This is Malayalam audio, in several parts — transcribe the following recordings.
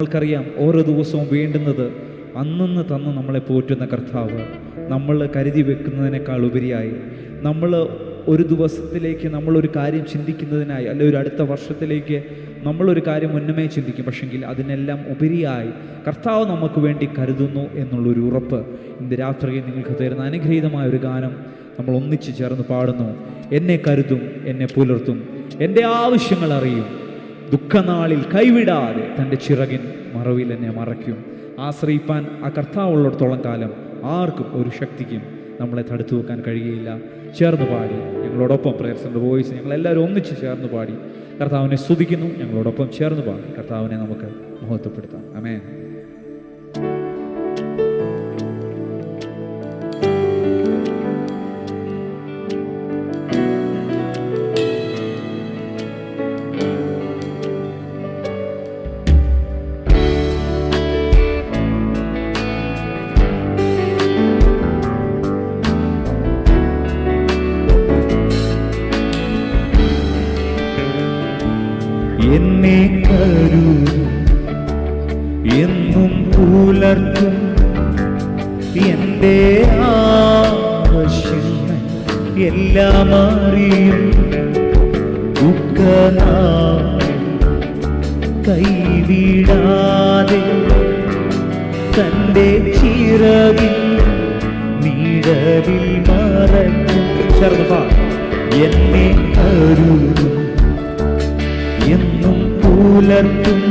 നമ്മൾക്കറിയാം ഓരോ ദിവസവും വേണ്ടുന്നത് അന്നന്ന് തന്ന് നമ്മളെ പോറ്റുന്ന കർത്താവ് നമ്മൾ കരുതി വെക്കുന്നതിനേക്കാൾ ഉപരിയായി നമ്മൾ ഒരു ദിവസത്തിലേക്ക് നമ്മളൊരു കാര്യം ചിന്തിക്കുന്നതിനായി അല്ലെ ഒരു അടുത്ത വർഷത്തിലേക്ക് നമ്മളൊരു കാര്യം മുന്നമേ ചിന്തിക്കും. പക്ഷെങ്കിൽ അതിനെല്ലാം ഉപരിയായി കർത്താവ് നമുക്ക് വേണ്ടി കരുതുന്നു എന്നുള്ളൊരു ഉറപ്പ് ഇന്ന് രാത്രിയിൽ നിങ്ങൾക്ക് തരുന്ന അനുഗ്രഹീതമായ ഒരു ഗാനം നമ്മൾ ഒന്നിച്ച് ചേർന്ന് പാടുന്നു. എന്നെ കരുതും, എന്നെ പുലർത്തും, എൻ്റെ ആവശ്യങ്ങൾ അറിയും, ദുഃഖനാളിൽ കൈവിടാതെ തൻ്റെ ചിറകിൻ മറവിൽ എന്നെ മറയ്ക്കും. ആശ്രയിപ്പാൻ ആ കർത്താവുള്ളിടത്തോളം കാലം ആർക്കും ഒരു ശക്തിക്കും നമ്മളെ തടുത്തു വെക്കാൻ കഴിയുകയില്ല. ചേർന്ന് പാടി ഞങ്ങളോടൊപ്പം പ്രേയർസിൻ്റെ വോയിസ് ഞങ്ങളെല്ലാവരും ഒന്നിച്ച് ചേർന്ന് പാടി കർത്താവിനെ സ്തുതിക്കുന്നു. ഞങ്ങളോടൊപ്പം ചേർന്ന് പാടി കർത്താവിനെ നമുക്ക് മഹത്വപ്പെടുത്താം. ആമേൻ. എന്നെ കരുതും, എന്നും പുലർത്തും, എൻ്റെ ആവശ്യങ്ങൾ എല്ലാം അറിയും, ദുഃഖനാളിൽ കൈവിടാതെ തൻ്റെ ചിറകിൻ നിഴലിൽ മറയ്ക്കും. എന്നെ കരുതും, എന്നും പുലർത്തും,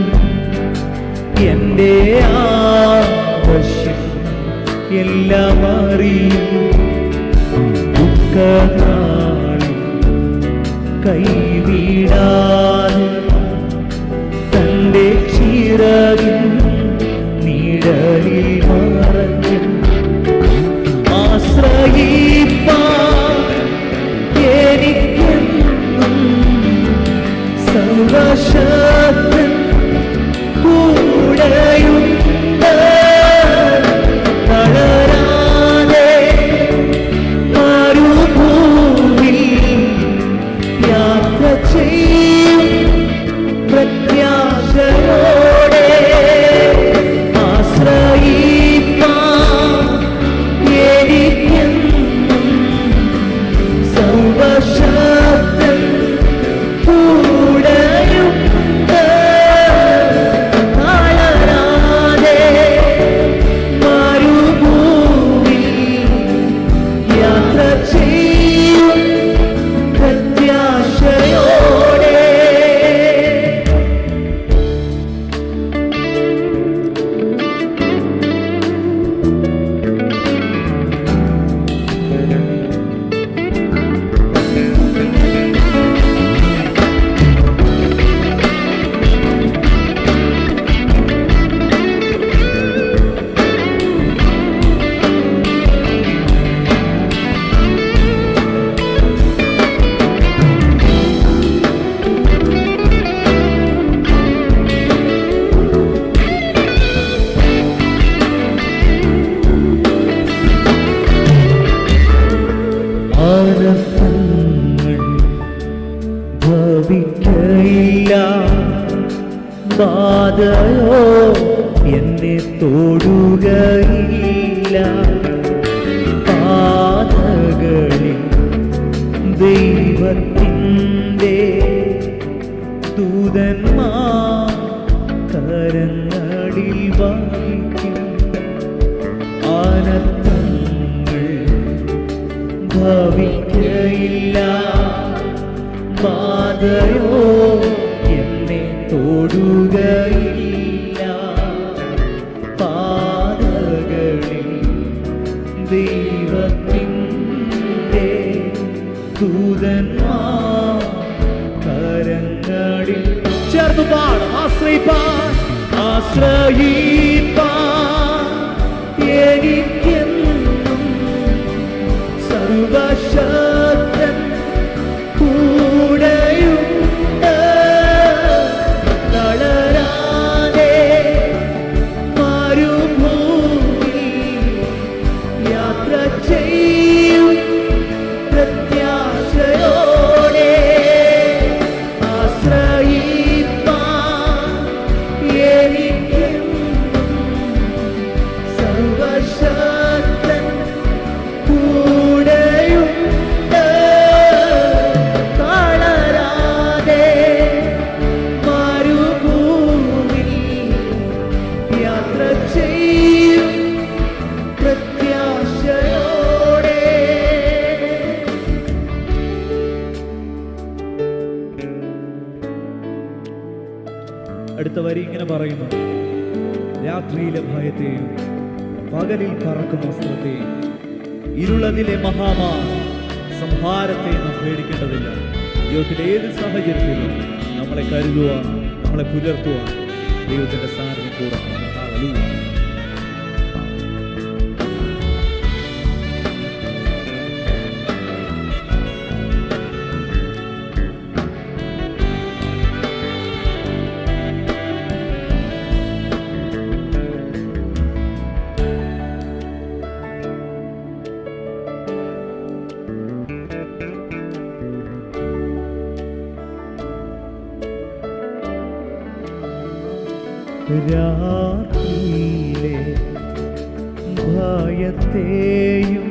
എൻ്റെ ആവശ്യം എല്ലാം അറിയും, ദുഃഖനാളിൽ കൈവിടാതെ തൻ്റെ ചിറകിൻ നിഴലിൽ മറയ്ക്കും. ആശ്രയിപ്പാൻ എനിക്കെന്നും സർവശക്തൻ കൂടെയുണ്ട്. തളരാതെ മരുഭൂമിൽ യാത്ര ചെയ്യും പ്രത്യാശയോടെ. ആശ്രയിപ്പാൻ എനിക്കെന്നും സർവശക്തൻ കൂടെയുണ്ട്. തളരാതെ മരുഭൂമിൽ യാത്ര ചെയ്യും പ്രത്യാശയോടെ. അനർത്ഥങ്ങൾ ഭവിക്കയില്ല, ബാധയോ എന്നെ തൊടുകയില്ല. പാതകളിൽ ദൈവത്തിൻ്റെ ദൂതന്മാർ കരങ്ങളിൽ വഹിക്കും. അനർത്ഥങ്ങൾ ഭവിക്കയില്ല, ബാധയോ എന്നെ തൊടുകയില്ല. പാതകളിൽ ദൈവത്തിൻ്റെ ദൂതന്മാർ കരങ്ങളിൽ ചേർന്ന് പാടും. ആശ്രയിപ്പാൻ എനിക്കെന്നും സർവശക്തൻ കൂടെയുണ്ട്. തളരാതെ മരുഭൂമിൽ യാത്ര ചെയ്യും പ്രത്യാശയോടെ. ആശ്രയിപ്പാൻ എനിക്ക് പറയുന്നു, രാത്രിയിലെ ഭയത്തെയും പകലിൽ പറക്കുന്ന വസ്ത്രത്തെയും ഇരുളതിലെ മഹാമാ സംഹാരത്തെയും നാം പേടിക്കേണ്ടതില്ല. ജീവിതത്തിലെ ഏത് സാഹചര്യത്തിലും നമ്മളെ കരുതുവാൻ, നമ്മളെ പുലർത്തുവാൻ ദൈവത്തിന്റെ സാന്നിധ്യം കൂടെ. ഹല്ലേലൂയ. രാത്രിയിലെ ഭയത്തെയും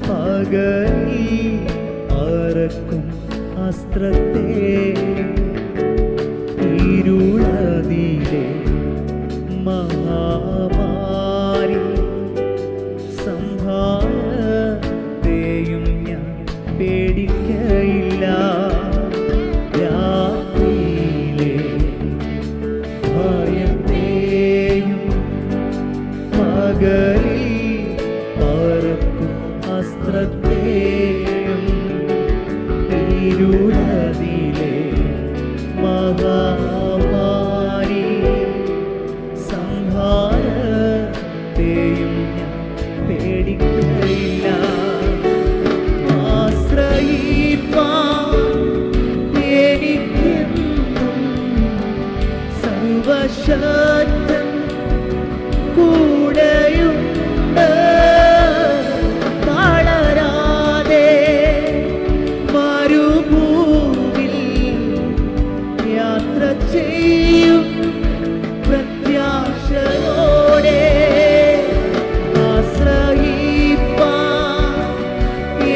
പകലിൽ പറക്കും അസ്ത്രത്തെയും ഇരുളതിലെ മഹാമാരി സംഹാരത്തെയും ഞാൻ പേടിക്കയില്ല. പകലിൽ പറക്കും അസ്ത്രത്തെയും ഇരുളതിലെ മഹാമാരി സംഹാരത്തെയും ഞാൻ പേടിക്കയില്ല. ആശ്രയിപ്പാൻ എനിക്കെന്നും സർവശക്തൻ കൂടെയുണ്ട്. തളരാതെ മരുഭൂമിൽ യാത്ര ചെയ്യും പ്രത്യാശയോടെ. ആശ്രയിപ്പാൻ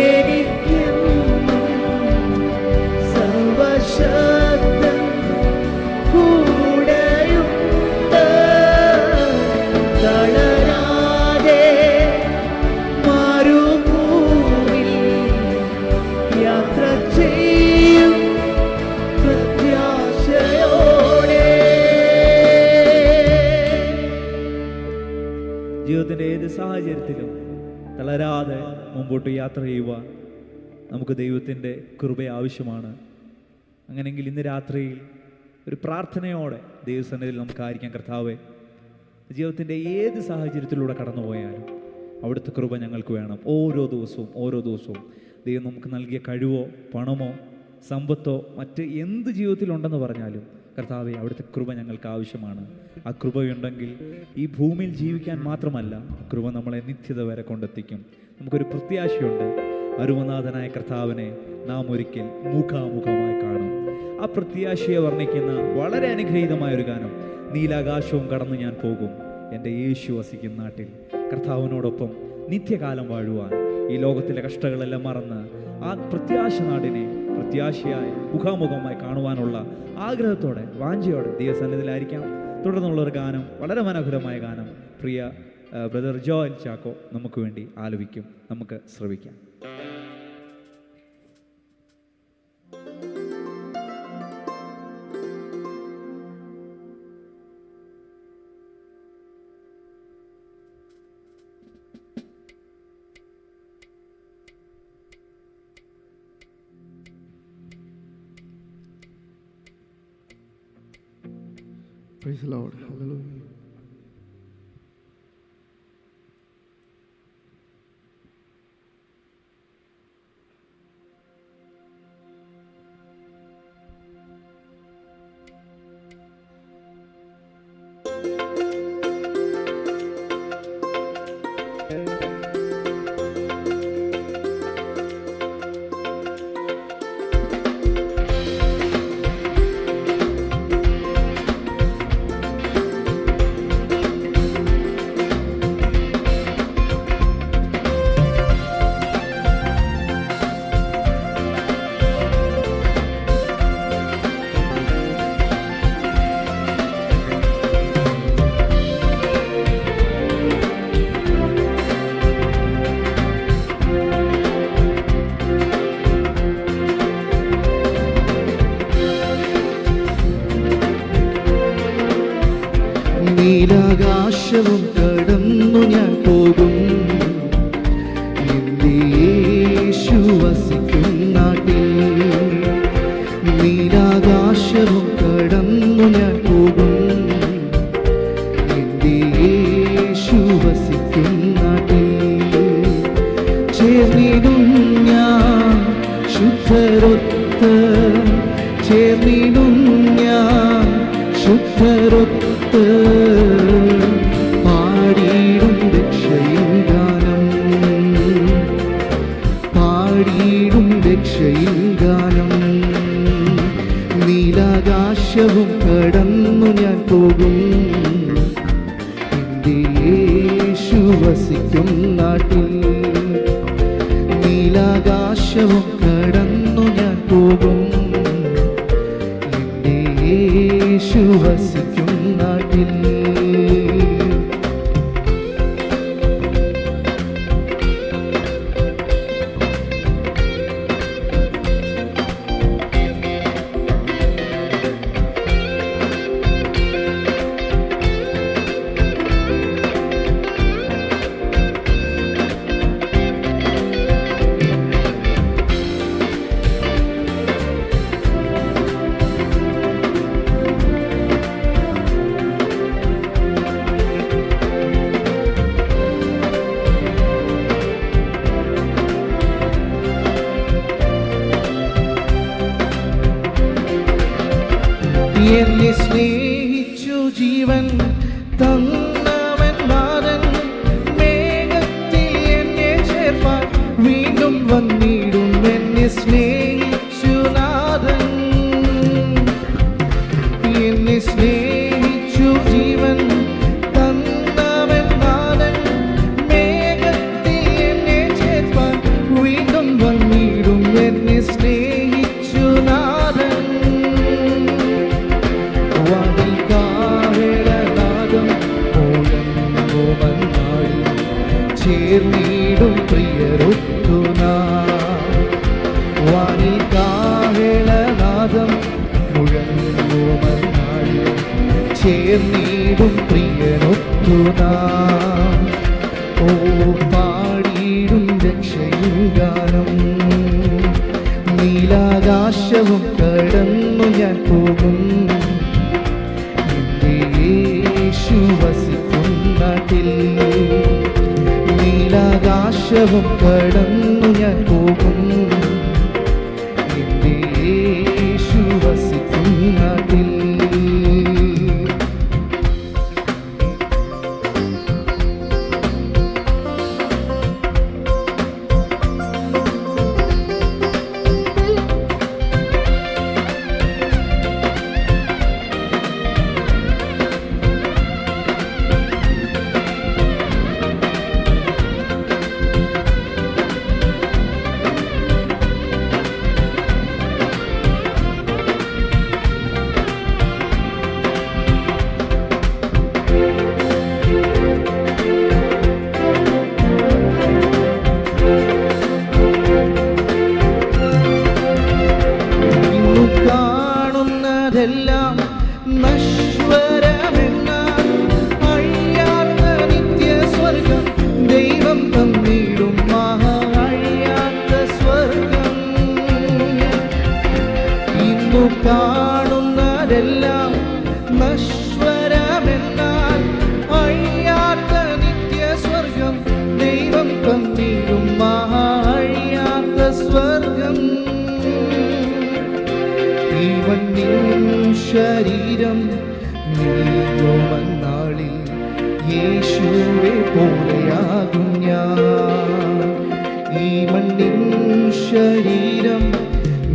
എനിക്കെന്നും സർവശക്തൻ കൂടെയുണ്ട്. തളരാതെ മരുഭൂമിൽ യാത്ര ചെയ്യും പ്രത്യാശയോടെ. ജീവിതത്തിൻ്റെ ഏത് സാഹചര്യത്തിലും തളരാതെ മുമ്പോട്ട് യാത്ര ചെയ്യുവാൻ നമുക്ക് ദൈവത്തിൻ്റെ കൃപ ആവശ്യമാണ്. അങ്ങനെയെങ്കിൽ ഇന്ന് രാത്രിയിൽ ഒരു പ്രാർത്ഥനയോടെ ദൈവസന്നിധിയിൽ നമുക്കായിരിക്കാം. കർത്താവേ, ജീവിതത്തിൻ്റെ ഏത് സാഹചര്യത്തിലൂടെ കടന്നു പോയാലും അവിടുത്തെ കൃപ ഞങ്ങൾക്ക് വേണം. ഓരോ ദിവസവും ദൈവം നമുക്ക് നൽകിയ കഴിവോ പണമോ സമ്പത്തോ മറ്റ് എന്ത് ജീവിതത്തിലുണ്ടെന്ന് പറഞ്ഞാലും കർത്താവേ, അവിടുത്തെ കൃപ ഞങ്ങൾക്ക് ആവശ്യമാണ്. ആ കൃപയുണ്ടെങ്കിൽ ഈ ഭൂമിയിൽ ജീവിക്കാൻ മാത്രമല്ല, കൃപ നമ്മളെ നിത്യത വരെ കൊണ്ടെത്തിക്കും. നമുക്കൊരു പ്രത്യാശയുണ്ട്. അരുമനാഥനായ കർത്താവിനെ നാം ഒരിക്കൽ മുഖാമുഖമായി കാണും. ആ പ്രത്യാശയെ വർണ്ണിക്കുന്ന വളരെ അനുഗ്രഹീതമായൊരു ഗാനം, നീലാകാശവും കടന്ന് ഞാൻ പോകും എൻ്റെ യേശു വസിക്കുന്ന നാട്ടിൽ. കർത്താവിനോടൊപ്പം നിത്യകാലം വാഴുവാൻ, ഈ ലോകത്തിലെ കഷ്ടങ്ങളെല്ലാം മറന്ന് ആ പ്രത്യാശ നാടിനെ പ്രത്യാശയായി മുഖാമുഖമായി കാണുവാനുള്ള ആഗ്രഹത്തോടെ വാഞ്ചയോടെ ദൈവസന്നിധിയിലായിരിക്കാം. തുടർന്നുള്ളൊരു ഗാനം, വളരെ മനോഹരമായ ഗാനം പ്രിയ ബ്രദർ ജോയൽ ചാക്കോ നമുക്ക് വേണ്ടി ആലപിക്കും. നമുക്ക് ശ്രവിക്കാം. Praise the Lord. Hallelujah. നീലാകാശവും കടന്നു ഞാൻ പോകും, എൻ്റെ യേശു വസിക്കും നാട്ടിൽ. നീലാകാശവും കടന്നു ഞാൻ പോകും, എൻ്റെ യേശു വസിക്കും നാട്ടിൽ. ചേർന്നിടും ഞാൻ ശുദ്ധരൊത്ത്, ചേർന്നിടും ഞാൻ ശുദ്ധരൊത്ത്, പാടിയിടും രക്ഷയിൽ ഗാനം, പാടിയിടും രക്ഷയിൽ ഗാനം. നീലാകാശവും കടന്നു ഞാൻ പോകും, എൻ്റെ യേശു വസിക്കും നാട്ടിൽ. നീലാകാശവും കടന്നു ഞാൻ പോകും, എൻ്റെ യേശു വസിക്കും നാട്ടിൽ. എന്നെ സ്നേഹിച്ചു ജീവൻ തന്നവൻ നാഥൻ, മേഘത്തിൽ എന്നെ ചേർപ്പാൻ വീണ്ടും വന്നിടും. എന്നെ സ്നേഹിച്ചു നാഥൻ, എന്നെ സ്നേഹിച്ചു ജീവൻ തന്നവൻ നാഥൻ, മേഘത്തിൽ എന്നെ ചേർപ്പാൻ വീണ്ടും വന്നിടും. എന്നെ സ്നേഹിച്ചു നാഥൻ, വാതിൽ കാഹളനാദം മുഴങ്ങുമന്നാളിൽ ചേർന്നിടും പ്രിയരൊത്തു നാം. വാതിൽ കാഹളനാദം മുഴങ്ങുമന്നാളിൽ ചേർന്നിടും പ്രിയരൊത്തു നാം. ഓ പാടിയിടും രക്ഷയിൽ ഗാനം. നീലാകാശവും കടന്നു ഞാൻ പോകും, യേശു വസിക്കും നാട്ടിൽ. നീലാകാശവും കടന്നു ഞാൻ പോകും, എൻ്റെ യേശു വസിക്കും നാട്ടിൽ. കാണുന്നതെല്ലാം നശ്വരമെന്നാൽ അഴിയാത്ത നിത്യസ്വർഗം ദൈവം തന്നിടും. അഴിയാത്ത സ്വർഗം ഇന്നു കാണുന്നതെല്ലാം നശ്വരമെന്നാൽ അഴിയാത്ത നിത്യസ്വർഗം ദൈവം തന്നിടും. അഴിയാത്ത സ്വർഗം ശരീരം നീങ്ങുമന്നാളിൽ യേശുവെ പോലെയാകും ഞാൻ. ഈ മണ്ണിൻ ശരീരം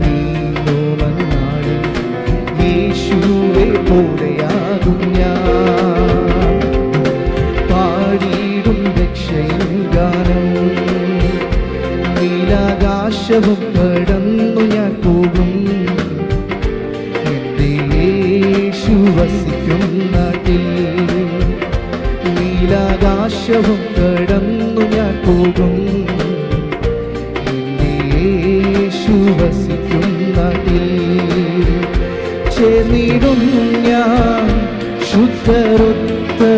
നീങ്ങുമന്നാളിൽ യേശുവെ പോലെയാകും ഞാൻ. പാടിയിടും രക്ഷയിൽ ഗാനം. നീലാകാശവും കടന്നു ഞാൻ പോകും, യേശു വസിക്കും നാട്ടിൽ. നീലാകാശവും കടന്നു ഞാൻ പോകും, യേശു വസിക്കും നാട്ടിൽ. ചേർന്നിടും ഞാൻ ശുദ്ധരൊത്ത്, ശുദ്ധരൊത്ത്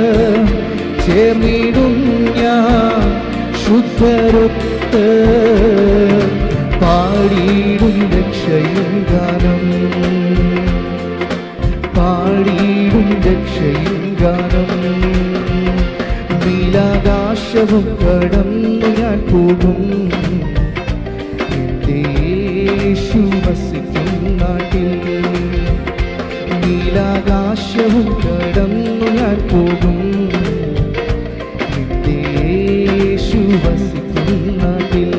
ചേർന്നിടും ഞാൻ ശുദ്ധരൊത്ത് പാടിയിടും രക്ഷയും ഗാനം പാടിയിടും രക്ഷയും ഗാനം നീലാകാശവും കടന്നു ഞാൻ പോകും എൻ്റെ യേശു വസിക്കും നാട്ടിൽ നീലാകാശവും കടന്നു ഞാൻ പോകും എൻ്റെ യേശു വസിക്കും നാട്ടിൽ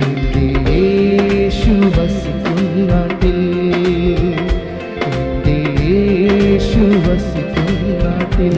എൻ്റെ യേശു വസിക്കും നാട്ടിൽ എൻ്റെ യേശു വസിക്കും നാട്ടിൽ.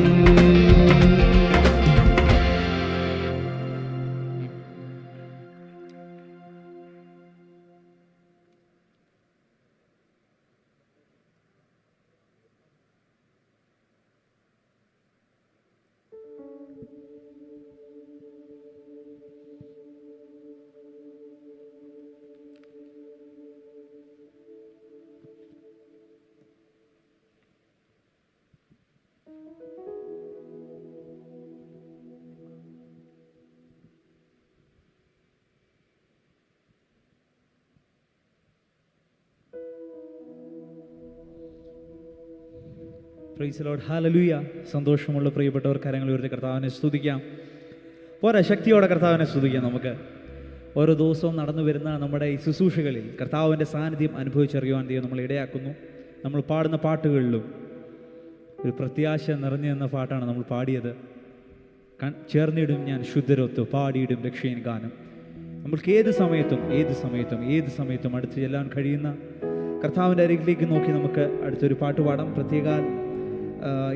Praise the Lord. ഹല്ലേലൂയ. സന്തോഷമുള്ള പ്രിയപ്പെട്ടവർ കരങ്ങൾ ഉയർത്തി കർത്താവിനെ സ്തുതിക്കാം. പോരാ, ശക്തിയോടെ കർത്താവിനെ സ്തുതിക്കാം. നമുക്ക് ഓരോ ദിവസവും നടന്നു വരുന്ന നമ്മുടെ ഈ ശുശ്രൂഷകളിൽ കർത്താവിൻ്റെ സാന്നിധ്യം അനുഭവിച്ചറിയുവാൻ ദൈവം നമ്മളെ ഇടയാക്കുന്നു. നമ്മൾ പാടുന്ന പാട്ടുകളിലും ഒരു പ്രത്യാശ നിറഞ്ഞു നിന്ന പാട്ടാണ് നമ്മൾ പാടിയത്. ചേർന്നിടും ഞാൻ ശുദ്ധരൊത്ത് പാടിയിടും രക്ഷയൻ ഗാനം. നമ്മൾക്ക് ഏത് സമയത്തും അടുത്ത് ചെല്ലാൻ കഴിയുന്ന കർത്താവിൻ്റെ അരികിലേക്ക് നോക്കി നമുക്ക് അടുത്തൊരു പാട്ട് പാടാം. പ്രത്യേകാൽ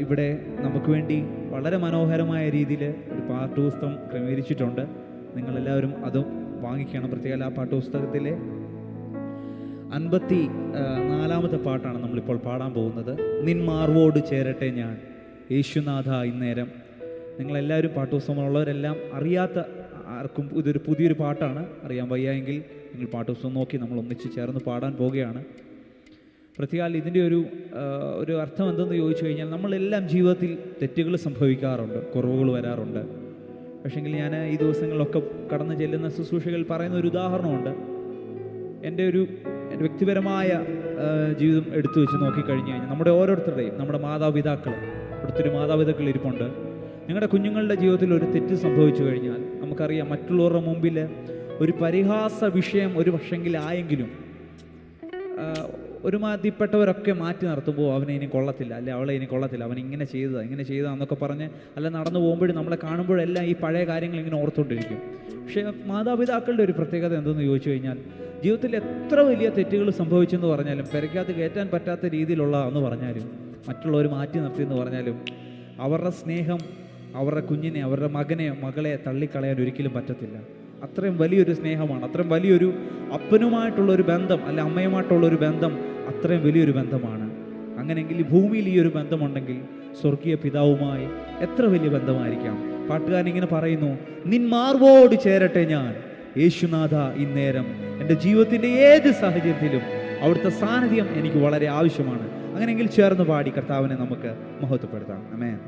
ഇവിടെ നമുക്ക് വേണ്ടി വളരെ മനോഹരമായ രീതിയിൽ ഒരു പാഠപുസ്തകം ക്രമീകരിച്ചിട്ടുണ്ട്. നിങ്ങളെല്ലാവരും അതും വാങ്ങിക്കണം. പ്രത്യേകം ആ പാഠപുസ്തകത്തിലെ 54-ാമത്തെ പാട്ടാണ് നമ്മളിപ്പോൾ പാടാൻ പോകുന്നത്. നിൻ മാർവോട് ചേരട്ടെ ഞാൻ യേശുനാഥ ഇന്നേരം. നിങ്ങളെല്ലാവരും പാഠപുസ്തകമുള്ളവരെല്ലാം അറിയാത്ത ആർക്കും ഇതൊരു പുതിയൊരു പാട്ടാണ്. അറിയാൻ വയ്യായെങ്കിൽ നിങ്ങൾ പാഠപുസ്തകം നോക്കി നമ്മൾ ഒന്നിച്ച് ചേർന്ന് പാടാൻ പോവുകയാണ്. പ്രത്യേകം ഇതിൻ്റെ ഒരു അർത്ഥം എന്തെന്ന് ചോദിച്ചു കഴിഞ്ഞാൽ, നമ്മളെല്ലാം ജീവിതത്തിൽ തെറ്റുകൾ സംഭവിക്കാറുണ്ട്, കുറവുകൾ വരാറുണ്ട്. പക്ഷേങ്കിൽ ഞാൻ ഈ ദിവസങ്ങളിലൊക്കെ കടന്നു ചെല്ലുന്ന ശുശ്രൂഷകൾ പറയുന്ന ഒരു ഉദാഹരണമുണ്ട്. എൻ്റെ വ്യക്തിപരമായ ജീവിതം എടുത്തു വെച്ച് നോക്കിക്കഴിഞ്ഞ് കഴിഞ്ഞാൽ നമ്മുടെ ഓരോരുത്തരുടെയും നമ്മുടെ മാതാപിതാക്കൾ ഒത്തിരി മാതാപിതാക്കൾ ഇരിപ്പുണ്ട്. നിങ്ങളുടെ കുഞ്ഞുങ്ങളുടെ ജീവിതത്തിൽ ഒരു തെറ്റ് സംഭവിച്ചു കഴിഞ്ഞാൽ നമുക്കറിയാം, മറ്റുള്ളവരുടെ മുമ്പിൽ ഒരു പരിഹാസ വിഷയം ഒരു പക്ഷെങ്കിൽ ആയെങ്കിലും ഒരുമാതിരിപ്പെട്ടവരൊക്കെ മാറ്റി നിർത്തുമ്പോൾ അവനെ ഇനി കൊള്ളത്തില്ല, അല്ലെ അവളെ ഇനി കൊള്ളത്തില്ല, അവൻ ഇങ്ങനെ ചെയ്തതാ എന്നൊക്കെ പറഞ്ഞ് അല്ല നടന്നു പോകുമ്പോഴും നമ്മളെ കാണുമ്പോഴെല്ലാം ഈ പഴയ കാര്യങ്ങൾ ഇങ്ങനെ ഓർത്തുകൊണ്ടിരിക്കും. പക്ഷേ മാതാപിതാക്കളുടെ ഒരു പ്രത്യേകത എന്തെന്ന് ചോദിച്ചു കഴിഞ്ഞാൽ, ജീവിതത്തിൽ എത്ര വലിയ തെറ്റുകൾ സംഭവിച്ചെന്ന് പറഞ്ഞാലും, പെരയ്ക്കകത്ത് കയറ്റാൻ പറ്റാത്ത രീതിയിലുള്ള എന്ന് പറഞ്ഞാലും, മറ്റുള്ളവർ മാറ്റി നിർത്തിയെന്ന് പറഞ്ഞാലും, അവരുടെ സ്നേഹം അവരുടെ കുഞ്ഞിനെ, അവരുടെ മകനെയോ മകളെ തള്ളിക്കളയാൻ ഒരിക്കലും പറ്റത്തില്ല. അത്രയും വലിയൊരു സ്നേഹമാണ്, അത്രയും വലിയൊരു അപ്പനുമായിട്ടുള്ളൊരു ബന്ധം, അല്ല അമ്മയുമായിട്ടുള്ളൊരു ബന്ധം അത്രയും വലിയൊരു ബന്ധമാണ്. അങ്ങനെയെങ്കിൽ ഈ ഭൂമിയിൽ ഈ ഒരു ബന്ധമുണ്ടെങ്കിൽ സ്വർഗീയ പിതാവുമായി എത്ര വലിയ ബന്ധമായിരിക്കാം. പാട്ടുകാരൻ ഇങ്ങനെ പറയുന്നു, നിൻ മാർവോട് ചേരട്ടെ ഞാൻ യേശുനാഥ ഇന്നേരം. എൻ്റെ ജീവിതത്തിൻ്റെ ഏത് സാഹചര്യത്തിലും അവിടുത്തെ സാന്നിധ്യം എനിക്ക് വളരെ ആവശ്യമാണ്. അങ്ങനെയെങ്കിൽ ചേർന്ന് പാടി കർത്താവിനെ നമുക്ക് മഹത്വപ്പെടുത്താം. ആമേൻ.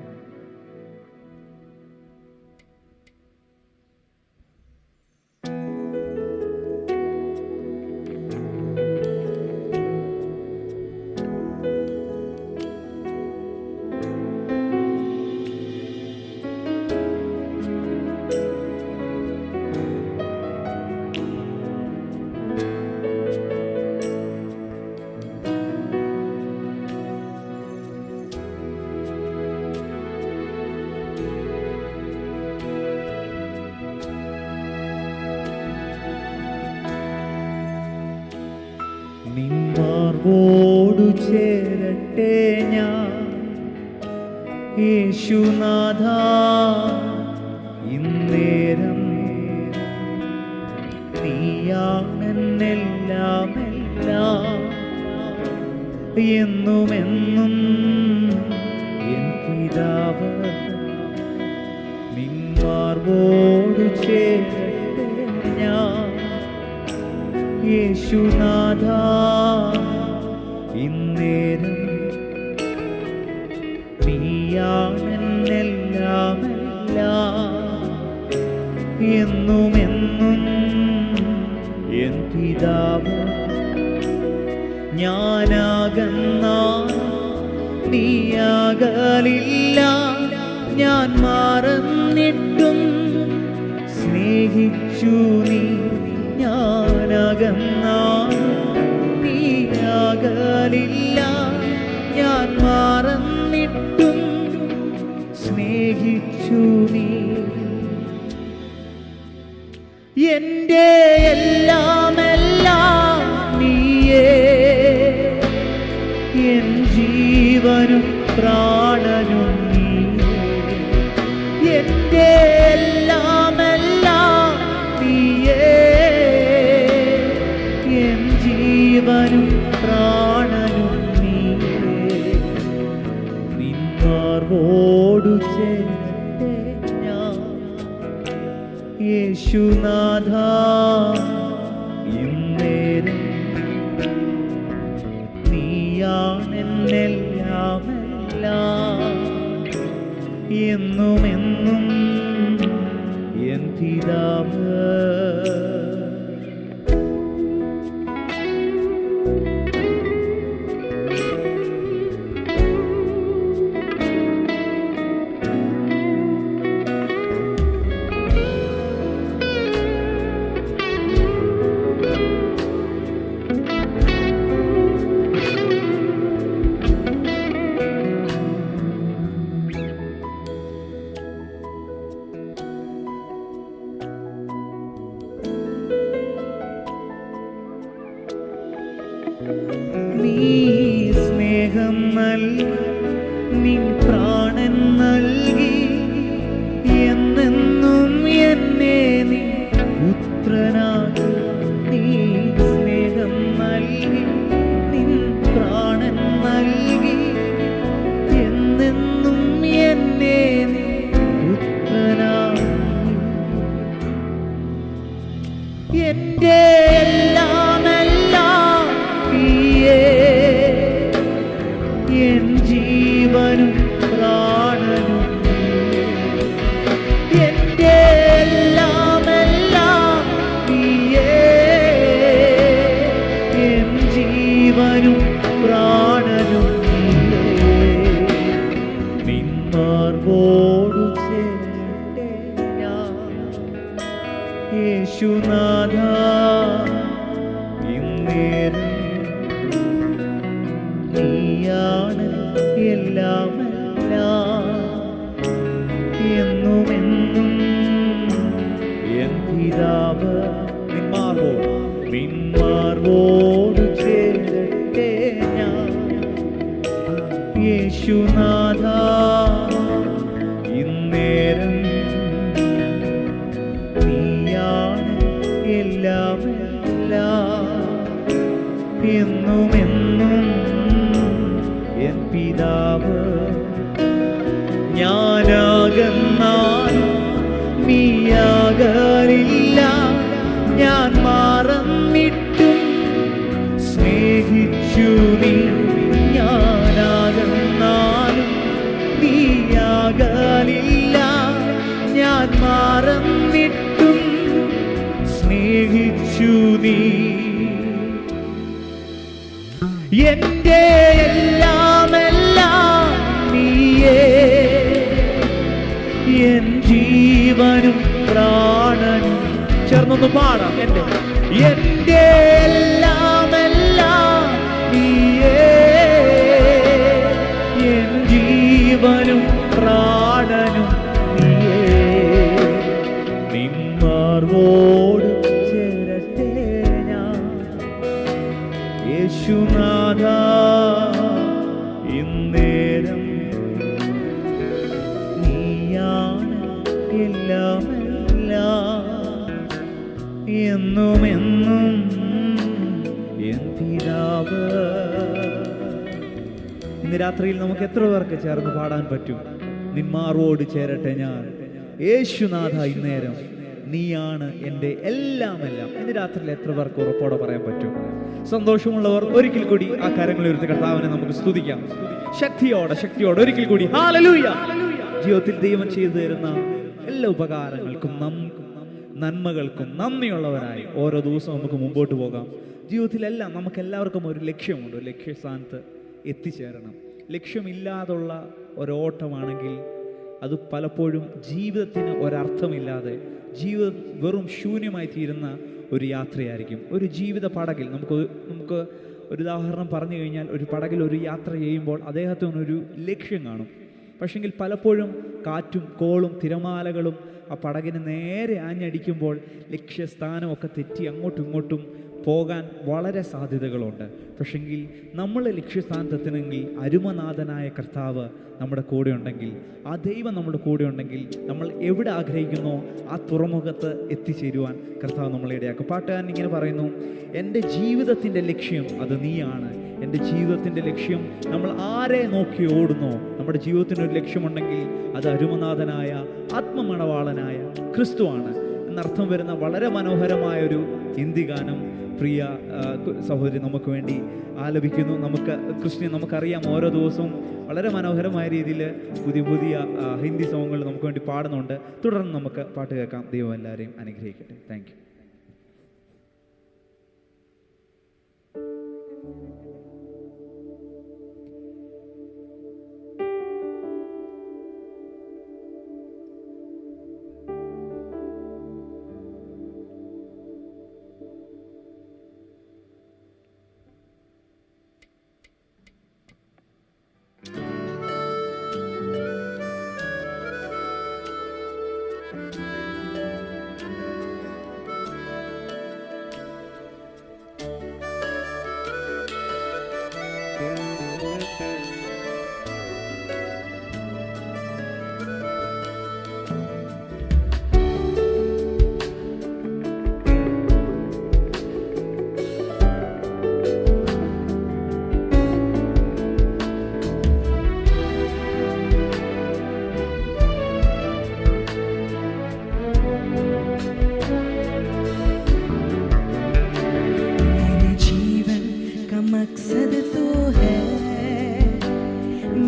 നിൻമാർവോടു ചേരട്ടെ ഞാൻ യേശുനാഥ ഇന്നേരം. നീയാണെന്നെല്ലാം എന്നുമെന്നും എൻ പിതാവ്. നിൻമാർവോടു ചേരട്ടെ ഞാൻ യേശുനാഥ ഇന്നേരം. നീയാണെന്നെല്ലാം എന്നും എന്നും എൻ പിതാവ്. ഞാനാകുന്ന നീയാകലില്ല, ഞാൻ മറന്നിട്ടും സ്നേഹിച്ചു നീ. ഞാനാകുന്ന നീയാകലില്ല, ഞാൻ മറന്നിട്ടും സ്നേഹിച്ചു നീ. എൻ്റെ എല്ലാം നീയേ, എൻ ജീവനും പ്രാണനും നീയേ. എൻ്റെ എല്ലാം നീയേ, എൻ ജീവനും പ്രാണനും നീയേ. നിന്മാർവോടു ചേർത്തേ ഞാൻ യേശുനാഥ ഇന്നേരം. നീയാണെന്നെല്ലാം എന്നും എന്നും എൻ പിതാവ്. നീ സ്നേഹം നൽകി, നിൻ പ്രാണൻ നൽകി, എന്നെന്നും എന്നെ നീ പുത്രനാക്കി. നീ സ്നേഹം നൽകി, നിൻ പ്രാണൻ നൽകി, എന്നെന്നും എന്നെ നീ പുത്രനാക്കി. എൻ്റെ എല്ലാം എൻ ജീവനും പ്രാണനും. എൻ്റെ എല്ലാം നീയേ, എൻ ജീവനും പ്രാണനും നീയേ. നിന്മാർവോടു ചേർത്തേ ഞാൻ യേശുനാഥ ഇന്നേരം. നീയാണ് എല്ലാം എന്നും എന്നും എൻ പിതാവ്. നിന്മാർവോടു ചേരട്ടെ ഞാൻ യേശുനാഥ ഇന്നേരം. നീയാണ് എല്ലാം എന്നും എന്നും എൻ പിതാവ്. ഞാനാകുന്നാലും നീയാകലില്ല, ഞാൻ മറന്നിട്ടും സ്നേഹിച്ചു നീ. ഞാനാകുന്നാലും നീയാകലില്ല, ഞാൻ മറന്നിട്ടും സ്നേഹിച്ചു നീ. എൻ്റെ എല്ലാം നീയേ, എൻ ജീവനും പ്രാണനും. ചേർന്നൊന്ന് പാടാം. എൻ്റെ എല്ലാം നീയേ, എൻ ജീവനും പ്രാണനും നീയേ. നിന്മാർവോട് ചേരട്ടെ ഞാൻ യേശുനാഥ ഇന്നേരം. നീയാണ് എല്ലാം എന്നും എന്നും എൻ പിതാവ്. ഇന്ന് രാത്രിയിൽ നമുക്ക് എത്ര പേർക്ക് ചേർന്ന് പാടാൻ പറ്റും? നിന്മാർവോട് ചേരട്ടെ ഞാൻ യേശുനാഥ ഇന്നേരം. നീയാണ് എൻ്റെ എല്ലാം എല്ലാം. ഇന്ന് രാത്രിയിൽ എത്ര പേർക്ക് ഉറപ്പോടെ പറയാൻ പറ്റും? സന്തോഷമുള്ളവർ ഒരിക്കൽ കൂടി ആ കരങ്ങൾ ഉയർത്തി കർത്താവിനെ നമുക്ക് സ്തുതിക്കാം. ശക്തിയോടെ ഒരിക്കൽ കൂടി ഹല്ലേലൂയ. ജീവിതത്തിൽ ദൈവം ചെയ്തു തരുന്ന എല്ലാ ഉപകാരങ്ങൾക്കും നന്മകൾക്കും നന്ദിയുള്ളവരായി ഓരോ ദിവസവും നമുക്ക് മുമ്പോട്ട് പോകാം. ജീവിതത്തിലെല്ലാം നമുക്ക് എല്ലാവർക്കും ഒരു ലക്ഷ്യമുണ്ട്. ഒരു ലക്ഷ്യസ്ഥാനത്ത് എത്തിച്ചേരണം. ലക്ഷ്യമില്ലാതുള്ള ഒരോട്ടമാണെങ്കിൽ അത് പലപ്പോഴും ജീവിതത്തിന് ഒരർത്ഥമില്ലാതെ ജീവിതം വെറും ശൂന്യമായി തീരുന്ന ഒരു യാത്രയായിരിക്കും. ഒരു ജീവിത പടകിൽ നമുക്ക് ഒരു ഉദാഹരണം പറഞ്ഞു കഴിഞ്ഞാൽ, ഒരു പടകിൽ ഒരു യാത്ര ചെയ്യുമ്പോൾ അദ്ദേഹത്തിനൊരു ലക്ഷ്യം കാണും. പക്ഷെങ്കിൽ പലപ്പോഴും കാറ്റും കോളും തിരമാലകളും ആ പടകിന് നേരെ ആഞ്ഞടിക്കുമ്പോൾ ലക്ഷ്യസ്ഥാനമൊക്കെ തെറ്റി അങ്ങോട്ടും ഇങ്ങോട്ടും പോകാൻ വളരെ സാധ്യതകളുണ്ട്. പക്ഷെങ്കിൽ നമ്മൾ ലക്ഷ്യസ്ഥാനത്തെത്തണമെങ്കിൽ അരുമനാഥനായ കർത്താവ് നമ്മുടെ കൂടെ ഉണ്ടെങ്കിൽ, ആ ദൈവം നമ്മുടെ കൂടെ ഉണ്ടെങ്കിൽ, നമ്മൾ എവിടെ ആഗ്രഹിക്കുന്നോ ആ തുറമുഖത്ത് എത്തിച്ചേരുവാൻ കർത്താവ് നമ്മളെ ഇടയാക്കും. പാട്ടുകാരൻ ഇങ്ങനെ പറയുന്നു, എൻ്റെ ജീവിതത്തിൻ്റെ ലക്ഷ്യം അത് നീയാണ്. എൻ്റെ ജീവിതത്തിൻ്റെ ലക്ഷ്യം, നമ്മൾ ആരെ നോക്കി ഓടുന്നോ, നമ്മുടെ ജീവിതത്തിനൊരു ലക്ഷ്യമുണ്ടെങ്കിൽ അത് അരുമനാഥനായ ആത്മമണവാളനായ ക്രിസ്തുവാണ് എന്നർത്ഥം വരുന്ന വളരെ മനോഹരമായൊരു ഹിന്ദി ഗാനം പ്രിയ സഹോദരി നമുക്ക് വേണ്ടി ആലപിക്കുന്നു. നമുക്കറിയാം, ഓരോ ദിവസവും വളരെ മനോഹരമായ രീതിയിൽ പുതിയ ഹിന്ദി സോങ്ങുകൾ നമുക്ക് വേണ്ടി പാടുന്നുണ്ട്. തുടർന്ന് നമുക്ക് പാട്ട് കേൾക്കാം. ദൈവം എല്ലാവരെയും അനുഗ്രഹിക്കട്ടെ. Thank you.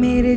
मेरे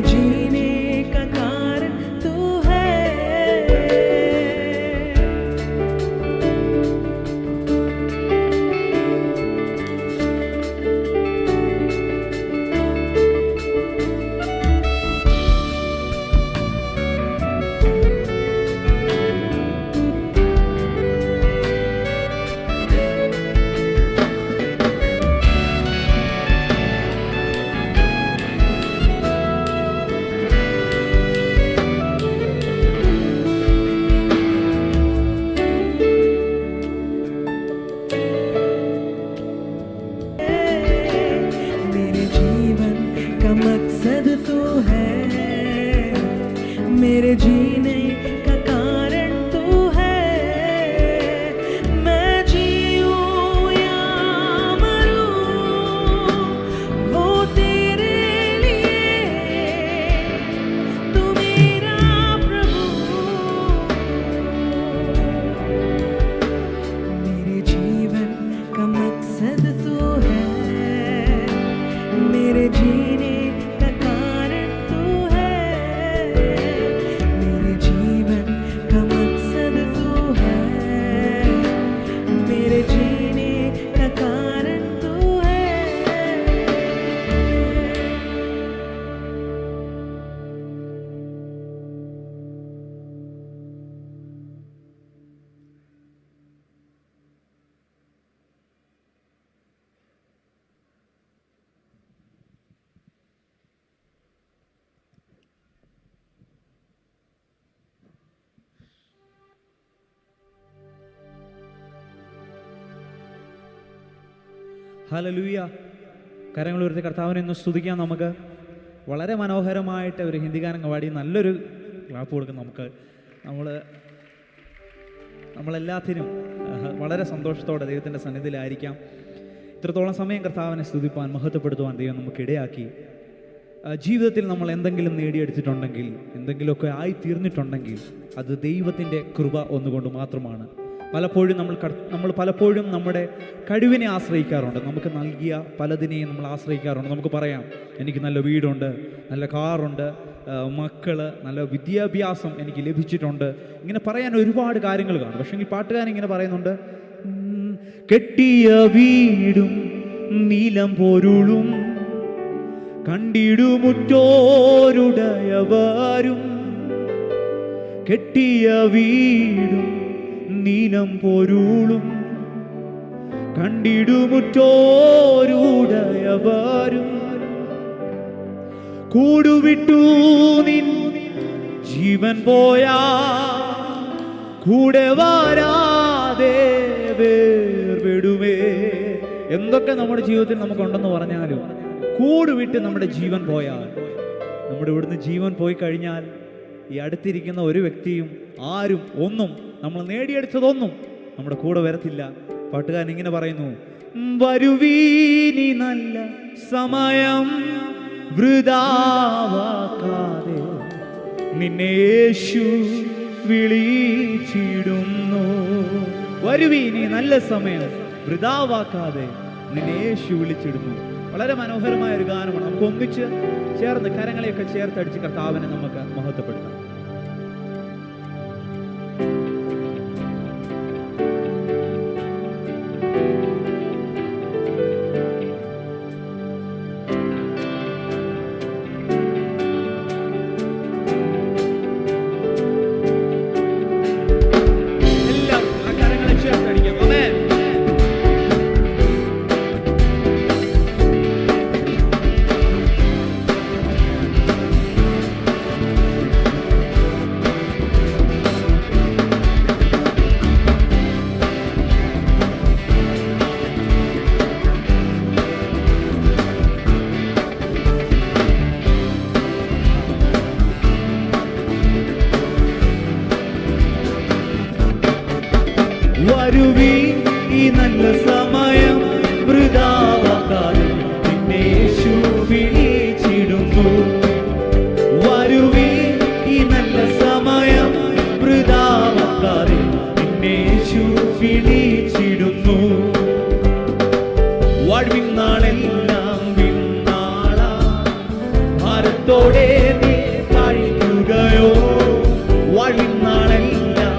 जीने का कारण तू है। मेरे जीने का कारण तू है। मैं जीऊं या मरूं वो तेरे लिए, तू मेरा प्रभु। मेरे जीवन का मकसद तू है, मेरे जीने का कारण तू है। मेरे जीवन का मकसद तू है, मेरे जीने का कारण तू है। ഹല്ലേലൂയ. കരങ്ങൾ ഉയർത്തി കർത്താവിനെ ഒന്ന് സ്തുതിക്കാം. നമുക്ക് വളരെ മനോഹരമായിട്ട് ഒരു ഹിന്ദി ഗാനം പാടി നല്ലൊരു ക്ലാപ്പ് കൊടുക്കും. നമ്മളെല്ലാത്തിനും വളരെ സന്തോഷത്തോടെ ദൈവത്തിൻ്റെ സന്നിധിയിലായിരിക്കാം. ഇത്രത്തോളം സമയം കർത്താവിനെ സ്തുതിപ്പാൻ, മഹത്വപ്പെടുത്തുവാൻ ദൈവം നമുക്കിടയാക്കി. ജീവിതത്തിൽ നമ്മൾ എന്തെങ്കിലും നേടിയെടുത്തിട്ടുണ്ടെങ്കിൽ, എന്തെങ്കിലുമൊക്കെ ആയിത്തീർന്നിട്ടുണ്ടെങ്കിൽ അത് ദൈവത്തിൻ്റെ കൃപ ഒന്നുകൊണ്ട് മാത്രമാണ്. പലപ്പോഴും നമ്മൾ പലപ്പോഴും നമ്മുടെ കഴിവിനെ ആശ്രയിക്കാറുണ്ട്. നമുക്ക് നൽകിയ പലതിനെയും നമ്മൾ ആശ്രയിക്കാറുണ്ട്. നമുക്ക് പറയാം, എനിക്ക് നല്ല വീടുണ്ട്, നല്ല കാറുണ്ട്, മക്കള്, നല്ല വിദ്യാഭ്യാസം എനിക്ക് ലഭിച്ചിട്ടുണ്ട്. ഇങ്ങനെ പറയാൻ ഒരുപാട് കാര്യങ്ങൾ കാണും. പക്ഷേ ഈ പാട്ടുകാരൻ ഇങ്ങനെ പറയുന്നുണ്ട്, കെട്ടിയ വീടും നീലം പൊരുളും കണ്ടിടുമുറ്റോരുടയവരും, കെട്ടിയ വീടും നീലം പൊരുളും കണ്ടിടുമുറ്റോരുടയവരും, കൂടുവിട്ടു നിൻ ജീവൻ പോയാ കൂടെ വരാതെ വേർപെടുമേ. എന്തൊക്കെ നമ്മുടെ ജീവിതത്തിൽ നമുക്കുണ്ടെന്ന് പറഞ്ഞാലും കൂടുവിട്ട് നമ്മുടെ ജീവൻ പോയാൽ, നമ്മുടെ ഇവിടുന്ന് ജീവൻ പോയി കഴിഞ്ഞാൽ ഈ അടുത്തിരിക്കുന്ന ഒരു വ്യക്തിയും ആരും ഒന്നും നമ്മൾ നേടിയെടുത്തതൊന്നും നമ്മുടെ കൂടെ വരത്തില്ല. പാട്ടുകാരൻ ഇങ്ങനെ പറയുന്നു, വരുവീനി നല്ല സമയം വൃഥാവാക്കാതെ നിന്നെ യേശു വിളിച്ചിടുന്നു. വരുവീനി നല്ല സമയം വൃഥാവാക്കാതെ നിന്നെ യേശു വിളിച്ചിടുന്നു. വളരെ മനോഹരമായ ഒരു ഗാനമാണ്. നമുക്ക് ഒന്നിച്ച് ചേർന്ന് കരങ്ങളെയൊക്കെ ചേർത്തടിച്ച് കർത്താവിനെ നമുക്ക് മഹത്വപ്പെടുത്താം. വരുവീ ഈ നല്ല സമയം വൃഥാവാക്കാതെ നിന്നെ യേശു വിളിച്ചിടുന്നു. വരുവീ ഈ നല്ല സമയം വൃഥാവാക്കാതെ നിന്നെ യേശു വിളിച്ചിടുന്നു. വാഴ്വിൻ നാളെല്ലാം വിണ്ണാളാ ഭാരത്തോടെ നീ കഴിക്കുകയോ. വാഴ്വിൻ നാളെല്ലാം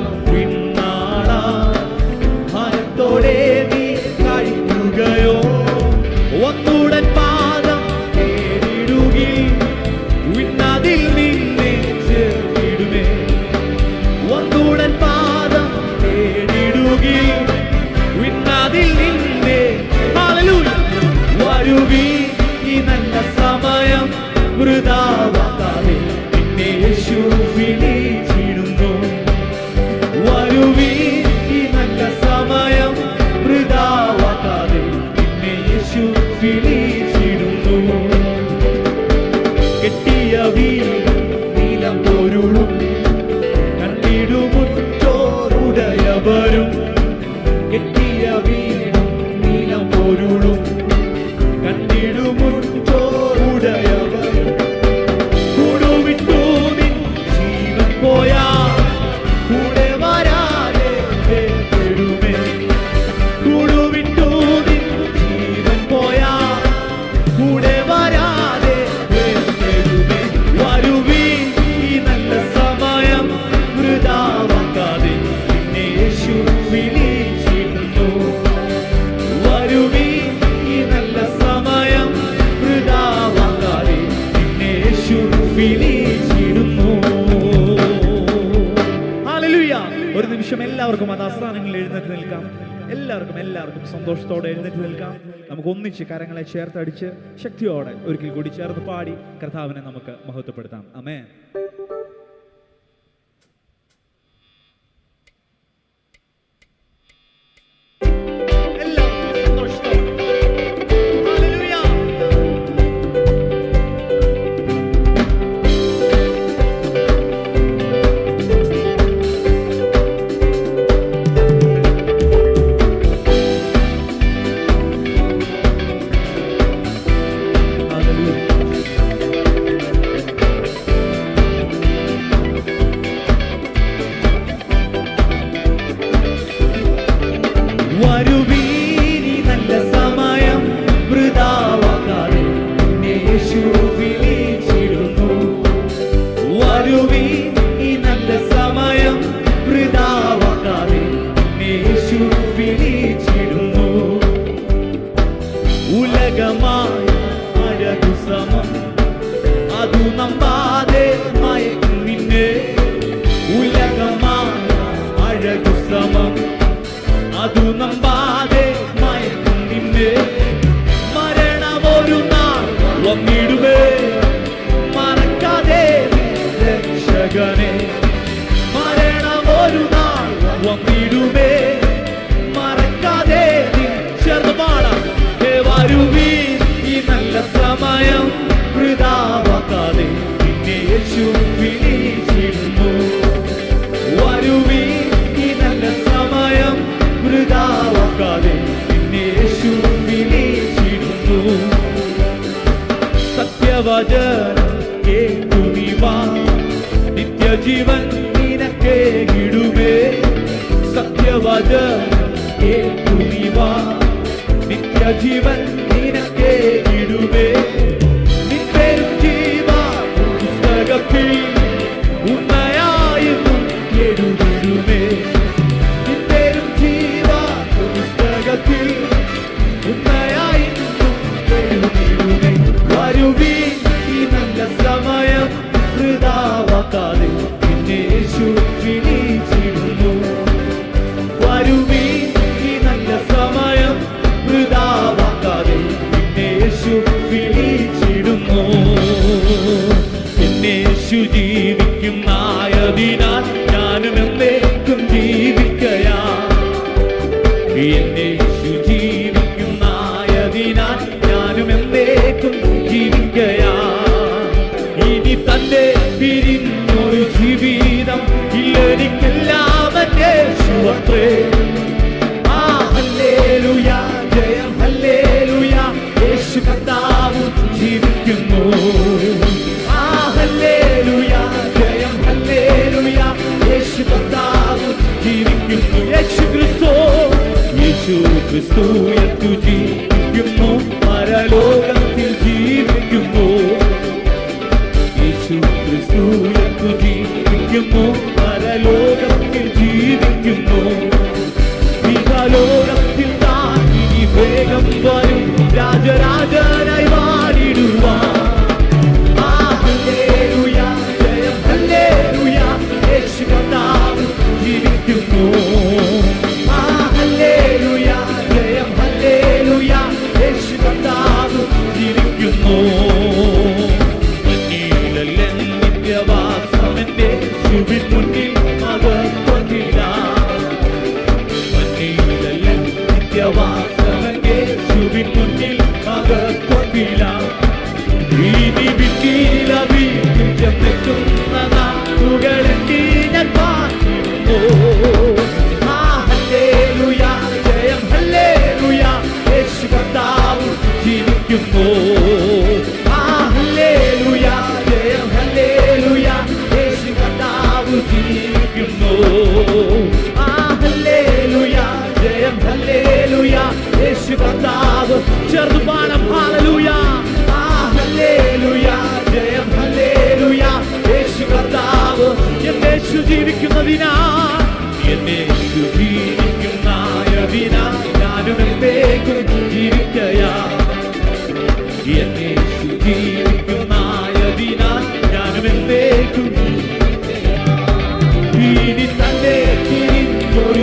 നീ കഴിക്കുകയോ. ഒന്നുടൻ പാദം തേടിടുകിൽ വിണ്ണതിൽ നിന്നെ ചേർത്തിടുമേ. ഒന്നുടൻ പാദം തേടിടുകിൽ വിണ്ണതിൽ നിന്നെ. ഹല്ലേലൂയ. വരുവീ ഈ നല്ല സമയം വൃഥാവാക്കാതെ നിന്നെ യേശു വിളിച്ചിടുന്നു. വരുവീ ഈ നല്ല സമയം വൃഥാവാക്കാതെ നിന്നെ യേശു വിളിച്ചിടുന്നു. കെട്ടിയ വീടും നീലം പൊരുളും എല്ലാവർക്കും അത് ആസ്ഥാനങ്ങളിൽ എഴുന്നേറ്റ് നിൽക്കാം. എല്ലാവർക്കും സന്തോഷത്തോടെ എഴുന്നേറ്റ് നിൽക്കാം. നമുക്ക് ഒന്നിച്ച് കരങ്ങളെ ചേർത്തടിച്ച് ശക്തിയോടെ ഒരിക്കൽ കൂടി ചേർന്ന് പാടി കർത്താവിനെ നമുക്ക് മഹത്വപ്പെടുത്താം. ആമേൻ. നിത്യജീവൻ നിനക്കേ ഇടുവേ, സത്യവചനം കേൾക്കുവാ, നിത്യജീവൻ നിനക്കേ ഇടുവേ. നിൻപേരും ജീവൻ പുസ്തകത്തിൽ ഉണ്മയായെന്നും എഴുതിടുവേ. നിൻപേരും ജീവൻ പുസ്തകത്തിൽ ഉണ്മയായെന്നും എഴുതിടുവേ. വരുവീൻ ഈ നല്ല സമയം വൃഥാവാക്കാതെ നിന്നെ യേശു വിളിച്ചിടുന്നു. വരുവീൻ ഈ നല്ല സമയം വൃഥാവാക്കാതെ നിന്നെ യേശു വിളിച്ചിടുന്നു. എന്നെ യേശു ജീവിക്കുന്നായതിനാൽ ഞാനും എന്നേക്കും ജീവിക്കയാ. എന്നെ യേശു ജീവിക്കുന്നായതിനാൽ ഞാനും എന്നേക്കും ജീവിക്കയാ. ഇനി തന്നെ പിരിഞ്ഞൊരു ജീവിതം ഇല്ലെനിക്കെല്ലാം യേശുവത്രേ. ആ ഹല്ലേലൂയ, ജയം ഹല്ലേലൂയ, യേശു കർത്താവ് ജീവിക്കുന്നു. ആ ഹല്ലേലൂയ, ജയം ഹല്ലേലൂയ, യേശു കർത്താവ് ജീവിക്കുന്നു. യേശു ക്രിസ്തു യേശു ജീവിക്കുന്നു, പരലോകത്തിൽ ജീവിക്കുന്നു. യേശു ക്രിസ്തു ജീവിക്കുന്നു, പരലോകത്തിൽ ജീവിക്കുന്നു. ഇഹലോകത്തിൽ താൻ ഇനി വേഗം വരും, രാജരാജനായി വാണിടുവാൻ. ആ ഹല്ലേലൂയ, ജയം ഹല്ലേലൂയ, യേശു കർത്താവ് ജീവിക്കുന്നു. ആ ഹല്ലേലൂയ, ജയം ഹല്ലേലൂയ, യേശു കർത്താവ് ജീവിക്കുന്നു. നിത്യവാസമെന്റെ ശുഭിൻ മുന്നിൽ മകത്വത്തില്ല. നിത്യവാസമെന്റെ ശുഭിൻ മുന്നിൽ മകത്വത്തില്ല. വീതി വിട്ടിയില വീട്ടിൽ ചെന്നെത്തുന്ന നാളുകളെത്തി ഞാൻ പാർത്തിരുന്നു. ആ ഹല്ലേലൂയ, ജയം ഹല്ലേലൂയ, യേശു കർത്താവ് ജീവിക്കുന്നു. ആ ഹല്ലേലൂയ, ജയം ഹല്ലേലൂയ, യേശു കർത്താവ് ജീവിക്കുന്നു. ആ ഹല്ലേലൂയ, ജയം ഹല്ലേലൂയ, യേശു കർത്താവ്. ചേർന്ന് പാടാം ഹല്ലേലൂയ. ആ ഹല്ലേലൂയ, ജയം ഹല്ലേലൂയ, യേശു കർത്താവ്. എന്നെ യേശു ജീവിക്കുന്നതിനാ, എന്നെ യേശു ജീവിക്കുന്നതിനാ ഞാനും എന്നേക്കും ജീവിക്കയാ. എന്നെ യേശു ജീവിക്കുന്നതിനാൽ ഞാനും എന്നേക്കും ഇനി തന്നെ ഒരു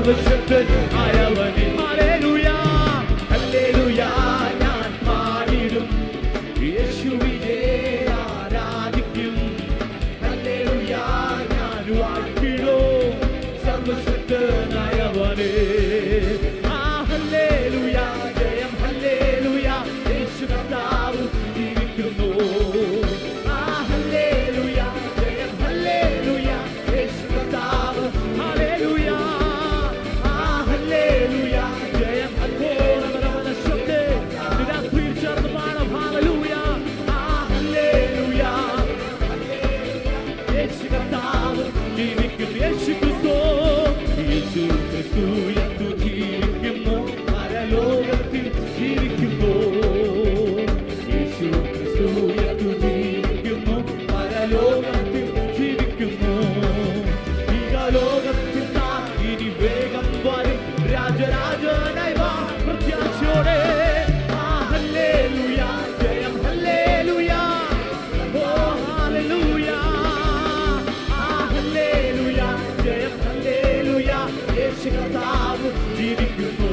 സർവശക്തനായവനെ ഹല്ലേലൂയ ഹല്ലേലൂയ ഞാൻ പാടിടും യേശുവിനെ ആരാധിക്കും ഹല്ലേലൂയ ഞാൻ വാഴ്ത്തിടും സർവശക്തനായവനെ ഹല്ലേലൂയ ജയം ഹല്ലേലൂയ യേശു കർത്താവ് ജീവിക്കുന്നു ഹല്ലേലൂയ ജയം ഹല്ലേലൂയ യേശു കർത്താവ് ഹല്ലേലൂയ ഹല്ലേലൂയ ജയം ഹല്ലേലൂയ ശബ്ദേ നിരാ പ്രീച്ചർന്ന് പാടാം ഹല്ലേലൂയ ഹല്ലേലൂയ യേശു കർത്താവ് ജീവിക്കുന്നു യേശു ക്രിസ്തു യേശു ജീവിക്കുന്നു പരലോകത്തിൽ ജീവിക്കുന്നു യേശു ക്രിസ്തു ജീവിക്കുന്നു പരലോകത്തിൽ ജീവിക്കുന്നു ലോകത്തിൽ ഇനി വേഗം വരും രാജരാജനായി വാ പ്രത്യാശയോടെ ഹല്ലേലൂയ ജയം ഹല്ലേലൂയ ഓ ഹല്ലേലൂയ ഹല്ലേലൂയ ജയം ഹല്ലേലൂയ യേശു കർത്താവ് ജീവിക്കുന്നു